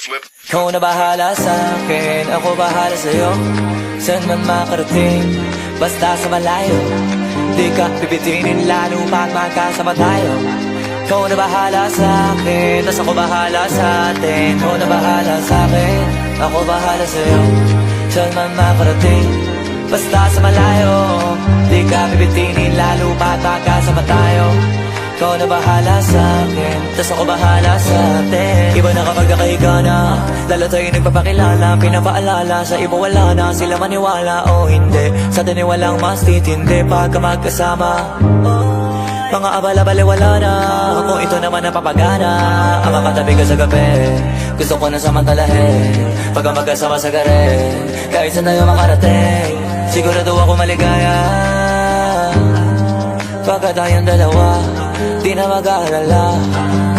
flip. Ikaw na bahala sa'kin, ako bahala sa'yo. Saan man makarating, basta sa malayo. Di ka pipitinin lalo pag magkasama tayo. Ikaw na bahala sa'kin, tas ako bahala sa'tin. Ikaw na bahala sa'kin, ako bahala sa'yo. Saan man makarating, basta sa malayo. Di ka pipitinin lalo pag magkasama tayo. Ikaw na bahala sa'kin, tas ako bahala sa'tin. Iba na kapag nakahiga na, lalo tayo nagpapakilala. Pinapaalala, sa iba wala na, sila maniwala o hindi. Sa atin ay walang mas titindi pagka magkasama. Mga abala-bali wala na, kung ito naman ang papagana. Ang makatabi ka sa gabi, gusto ko na samantalahin. Pagka magkasama sa garin, kahit saan tayo makarating, sigurado ako maligaya. Pagka tayong dalawa, di na mag-aalala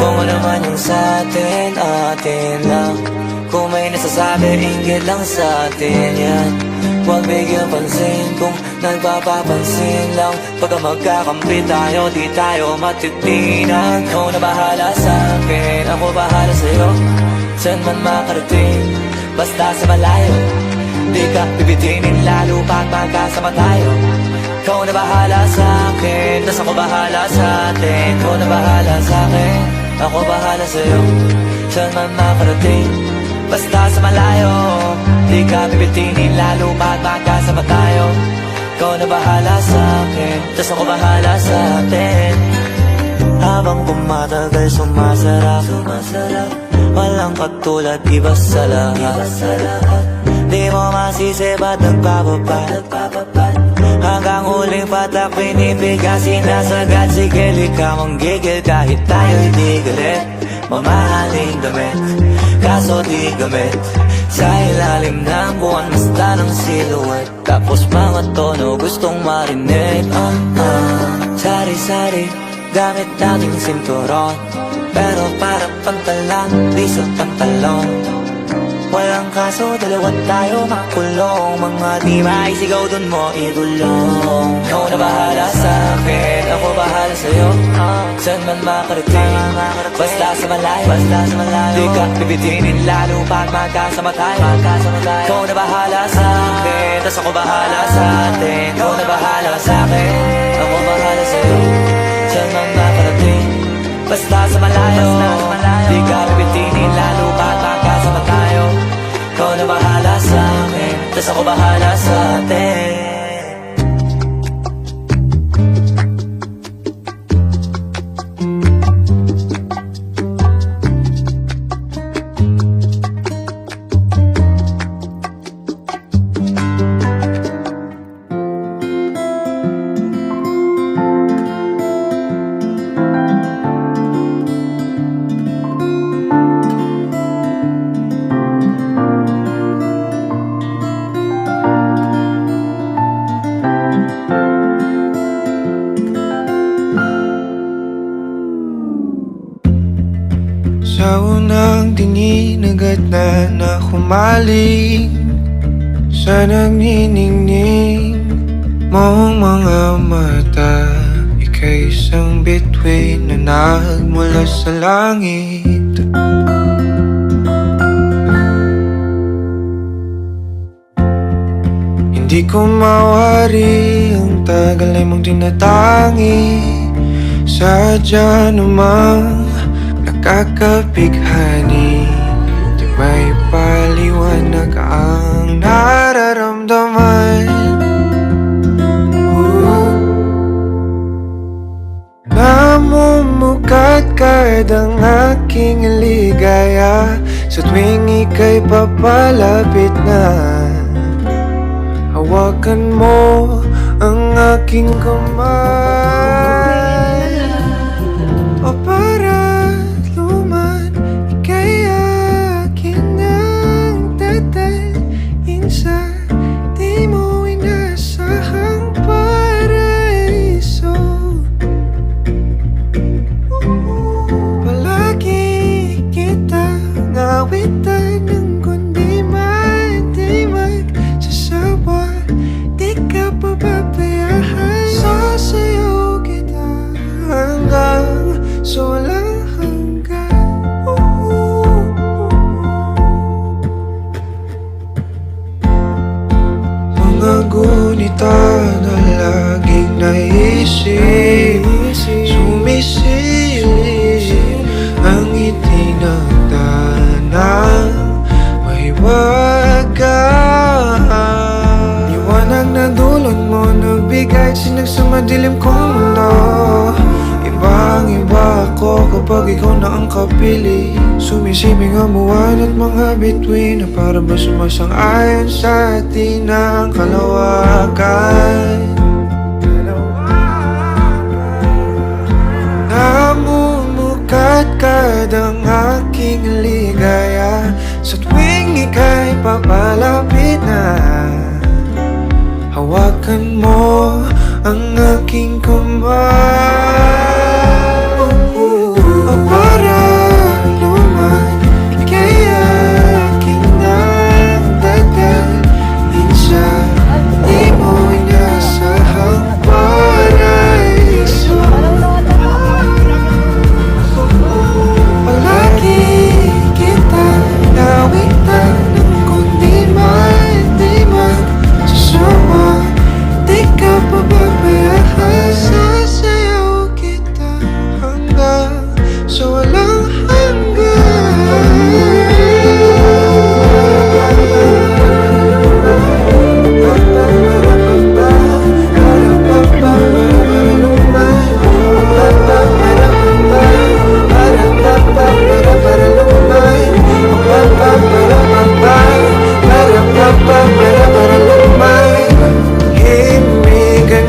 kung ano man yung sa'tin, atin lang. Kung may nasasabi, inggit lang sa'tin yan. Huwag bigyan pansin kung nagpapapansin lang. Pagka magkakampi tayo, di tayo matitinan. Ikaw na bahala sa'kin, ako bahala sa'yo. Saan man makarating, basta sa malayo. Di ka bibitinin lalo pag magkasama tayo. Ikaw na bahala sa'kin, tas ako bahala sa'tin. Ikaw na bahala sa'kin, ako bahala sa'yo. Saan man makarating, basta sa malayo. Di ka bibitinin lalo pag magkasama tayo. Ikaw na bahala sa'kin, tas ako bahala sa'tin. Habang tumatagal sumasarap, walang katulad, iba sa lahat. Di mo masisi ba't nagpapabad, hanggang huling patak pinipiga, sinasagad. Sige, lika mong gigil kahit tayo'y di galit. Mamahaling damit, kaso di gamit. Sa ilalim ng buwan, basta ng silhouette. Tapos mga tono gustong marinig. Sari-sari, gamit nating sinturon, pero para pantalan, di sa pantalon. Walang kaso, dalawa tayo makulong. Mga di maisigaw dun mo igulong. Ikaw na bahala sa'kin, ako bahala sa'yo. Saan man makarating, basta sa malayo. Di ka bibitinin lalo pag magkasama tayo. Ikaw na bahala sa'kin, tas ako bahala sa'tin. Ikaw na bahala sa'kin, ako bahala sa'yo. Saan man makarating, basta sa malayo. Di ka bibitinin lalo pag magkasama tayo. Ikaw na bahala sa'kin, tas ako bahala sa'tin. Sa unang tingin agad na humaling sa nagniningning mong mga mata. Ika'y isang bituin na nagmula sa langit. Hindi ko mawari ang tagal ay mong tinatangi. Sadya namang nakakabighani, di may paliwanag ang nararamdaman. Namumukadkad ang aking ligaya sa tuwing ika'y papalapit na. Hawakan mo ang aking kamay, o para luman, ika'y akin ang tatalin sa di mo inasahang paraiso. Palagi kitang awitan ng kundi man di magsasawa. Di ka pababayaan, sasayaw kita kapag ikaw na ang kapili. Sumisibing ang buwan at mga bituin na para ba sumasang-ayon sa atin ang kalawakan. Namumukat ang aking ligaya sa tuwing ika'y papalapit na. Hawakan mo ang aking kamay. O para luman, ika'y aking nagdadalhin sa di mo inasahang paraiso. Palagi kita nawitan ng kundi man, di man susuma. Di ka pababayaan, sasayaw kita hanggang sa walang himig ang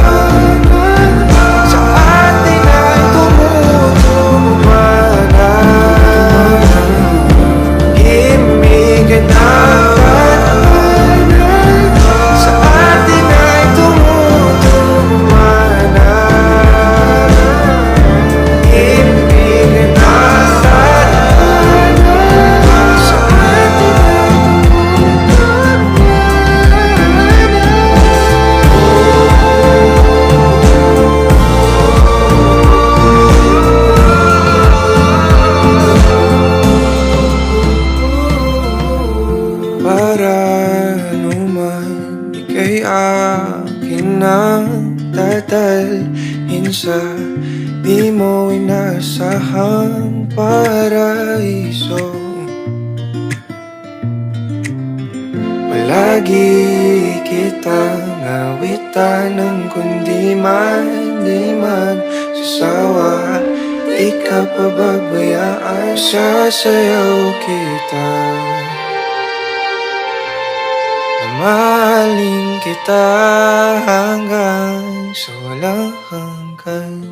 hangganan sa atin ay tumutulungan. Himig ang hangganan sa atin ay tumutulungan. Himig ang hangganan sa atin ay para luman, ika'y akin nang dadalhin sa di mo inasahang paraiso. Palagi kitang awitan ng kundi man, di man sasawa. Di ka pababayaan, sasayaw kita. Mahalin kita hanggang sa walang hanggan.